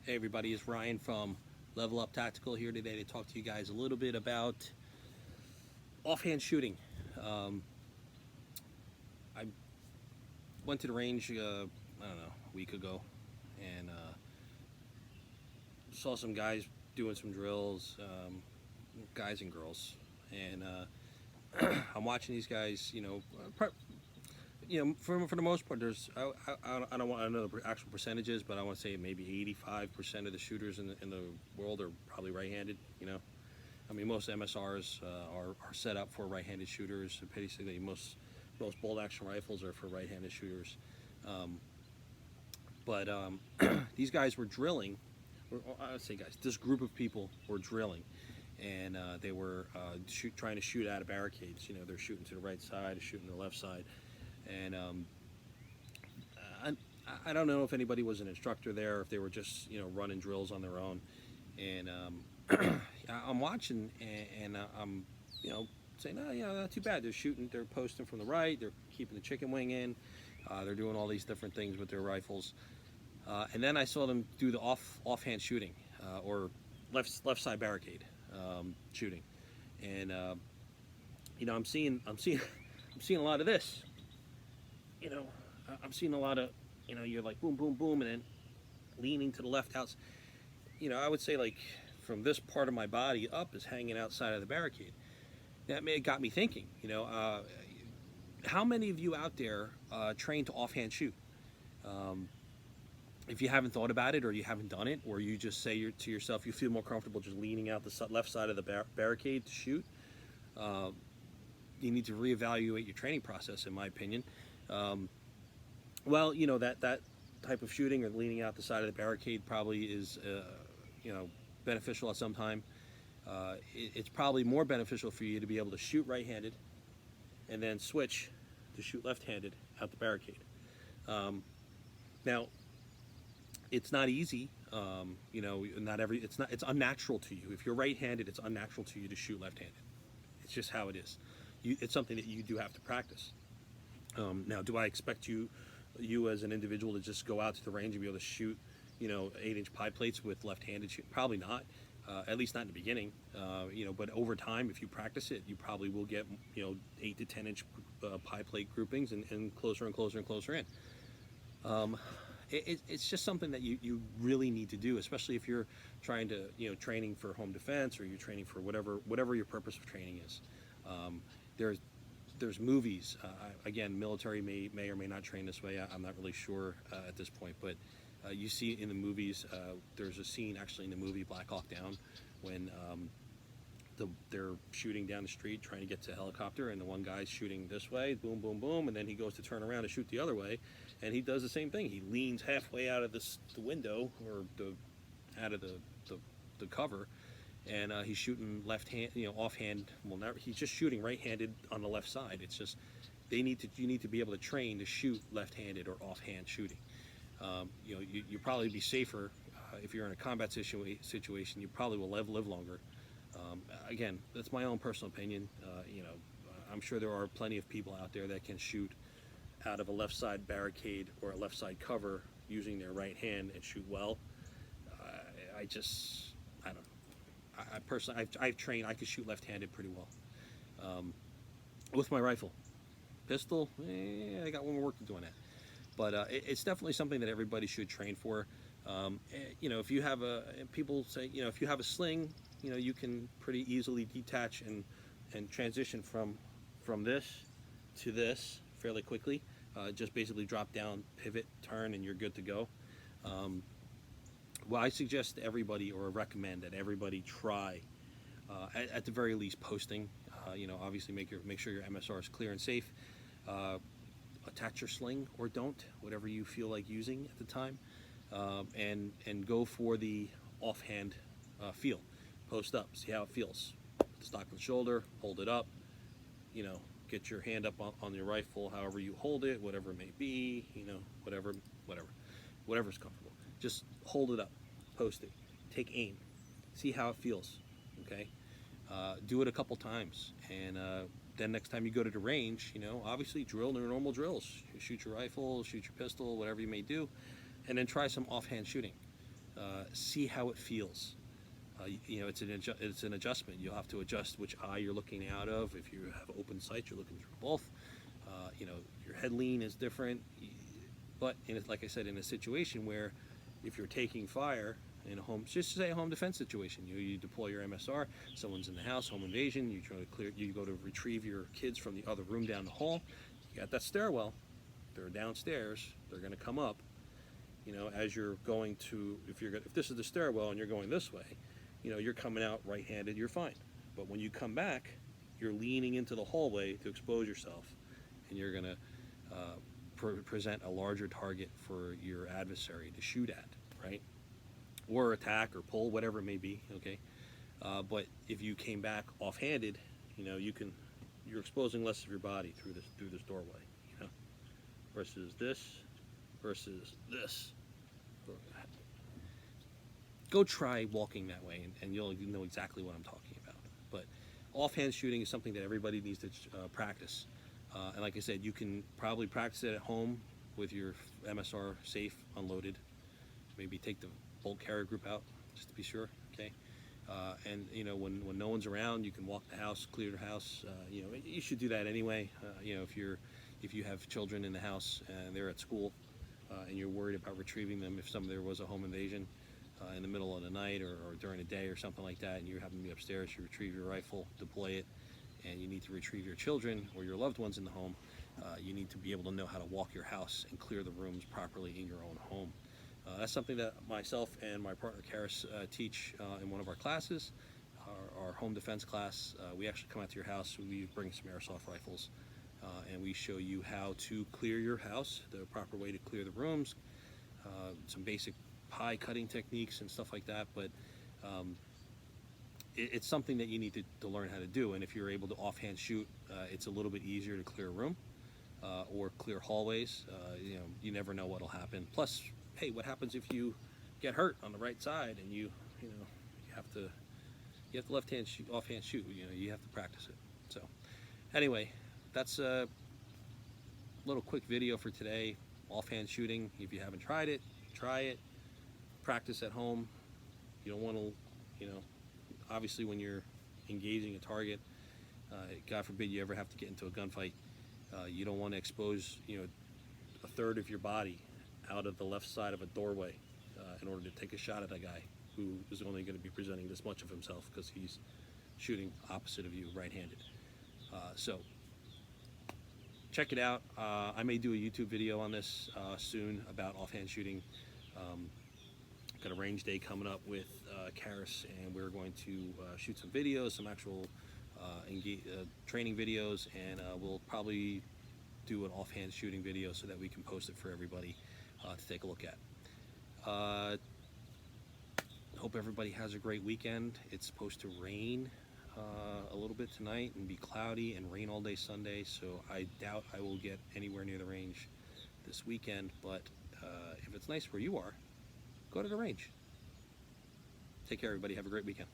Hey everybody, it's Ryan from Level Up Tactical here today to talk to you guys a little bit about offhand shooting. Um, I went to the range, I don't know, a week ago, and saw some guys doing some drills, guys and girls, and I'm watching these guys. For the most part, there's I don't want to know the actual percentages, but I want to say maybe 85% of the shooters in the world are probably right-handed. I mean, most MSRs are set up for right-handed shooters. Basically, most bolt action rifles are for right-handed shooters. Um, but these guys were drilling. I would say guys, this group of people were drilling, and they were trying to shoot out of barricades. They're shooting to the right side, shooting to the left side, and I, I don't know if anybody was an instructor there, or if they were just running drills on their own. And I'm watching, and I'm saying, oh, not too bad. They're shooting, they're posting from the right, they're keeping the chicken wing in, they're doing all these different things with their rifles. And then I saw them do the offhand shooting, or left side barricade shooting, and I'm seeing a lot of this. I'm seeing a lot of you're like boom boom boom, and then leaning to the left house. I would say like from this part of my body up is hanging outside of the barricade. It got me thinking. How many of you out there train to offhand shoot? If you haven't thought about it, or you haven't done it, or you just say to yourself you feel more comfortable just leaning out the left side of the barricade to shoot, you need to reevaluate your training process, in my opinion. Well, that type of shooting, or leaning out the side of the barricade, probably is beneficial at some time. It's probably more beneficial for you to be able to shoot right-handed and then switch to shoot left-handed out the barricade. Now, it's not easy. It's unnatural to you. If you're right-handed, it's unnatural to you to shoot left-handed. It's just how it is. It's something that you do have to practice. Now, do I expect you as an individual to just go out to the range and be able to shoot 8-inch pie plates with left-handed shoot? Probably not. At least not in the beginning. But over time, if you practice it, you probably will get 8 to 10-inch pie plate groupings, and closer and closer and closer in. It's just something that you really need to do, especially if you're trying to training for home defense, or you're training for whatever your purpose of training is. There's movies. Again, military may or may not train this way. I'm not really sure at this point, but you see in the movies, there's a scene actually in the movie Black Hawk Down when they're shooting down the street trying to get to a helicopter, and the one guy's shooting this way, boom, boom, boom, and then he goes to turn around and shoot the other way, and he does the same thing. He leans halfway out of the window, or out of the cover, and he's shooting left hand, offhand. Well, he's just shooting right-handed on the left side. It's just you need to be able to train to shoot left-handed or offhand shooting. You probably be safer if you're in a combat situation. You probably will live longer. Again, that's my own personal opinion. I'm sure there are plenty of people out there that can shoot out of a left side barricade or a left side cover using their right hand and shoot well. I don't know. I personally, I've trained. I could shoot left-handed pretty well with my rifle. Pistol, I got one more work to do on that. But it's definitely something that everybody should train for. If you have people say, if you have a sling, you can pretty easily detach and transition from this to this fairly quickly. Just basically drop down, pivot, turn, and you're good to go. Well, I suggest to everybody, or recommend that everybody try, at the very least, posting. Obviously make sure your MSR is clear and safe. Attach your sling, or don't, whatever you feel like using at the time, and go for the offhand feel. Post up, see how it feels. Put the stock on the shoulder, hold it up. Get your hand up on your rifle, however you hold it, whatever it may be. Whatever's comfortable. Just hold it up, post it, take aim, see how it feels. Okay, do it a couple times, and then next time you go to the range, obviously drill your normal drills. Shoot your rifle, shoot your pistol, whatever you may do, and then try some offhand shooting. See how it feels. You know, it's an adjustment. You'll have to adjust which eye you're looking out of. If you have open sight, you're looking through both. You know, your head lean is different. But like I said, in a situation where if you're taking fire in a home, just say a home defense situation, you deploy your MSR, someone's in the house, home invasion, you try to clear, you go to retrieve your kids from the other room down the hall, you got that stairwell, they're downstairs, they're going to come up. You know, as you're going to, if this is the stairwell and you're going this way, you know, you're coming out right-handed, you're fine. But when you come back, you're leaning into the hallway to expose yourself, and you're going to present a larger target for your adversary to shoot at, right? Or attack or pull, whatever it may be, okay? But if you came back offhanded, you know, you're exposing less of your body through this doorway, you know, versus this. Go try walking that way, and you'll know exactly what I'm talking about. But offhand shooting is something that everybody needs to practice. And like I said, you can probably practice it at home with your MSR safe, unloaded. Maybe take the bolt carrier group out just to be sure, okay? And you know, when no one's around, you can walk the house, clear the house. You know, you should do that anyway. You know, if you have children in the house and they're at school, and you're worried about retrieving them if there was a home invasion in the middle of the night or during the day or something like that, and you happen to be upstairs, you retrieve your rifle, deploy it, and you need to retrieve your children or your loved ones in the home, you need to be able to know how to walk your house and clear the rooms properly in your own home. That's something that myself and my partner Karis teach in one of our classes, our home defense class. We actually come out to your house, we bring some airsoft rifles, and we show you how to clear your house, the proper way to clear the rooms, some basic pie cutting techniques and stuff like that. But it's something that you need to learn how to do. And if you're able to offhand shoot, it's a little bit easier to clear a room or clear hallways. You know, you never know what'll happen. Plus, hey, what happens if you get hurt on the right side and you have to left-hand shoot, offhand shoot. You know, you have to practice it. So anyway, that's a little quick video for today. Offhand shooting. If you haven't tried it, try it. Practice at home. You don't want to, you know, obviously when you're engaging a target, God forbid you ever have to get into a gunfight, you don't want to expose, you know, a third of your body out of the left side of a doorway in order to take a shot at a guy who is only going to be presenting this much of himself because he's shooting opposite of you, right-handed. So check it out. I may do a YouTube video on this soon about offhand shooting. Got a range day coming up with Karis, and we're going to shoot some videos, some actual training videos, and we'll probably do an offhand shooting video so that we can post it for everybody to take a look at. Hope everybody has a great weekend. It's supposed to rain a little bit tonight and be cloudy and rain all day Sunday, so I doubt I will get anywhere near the range this weekend, but if it's nice where you are, go to the range. Take care, everybody. Have a great weekend.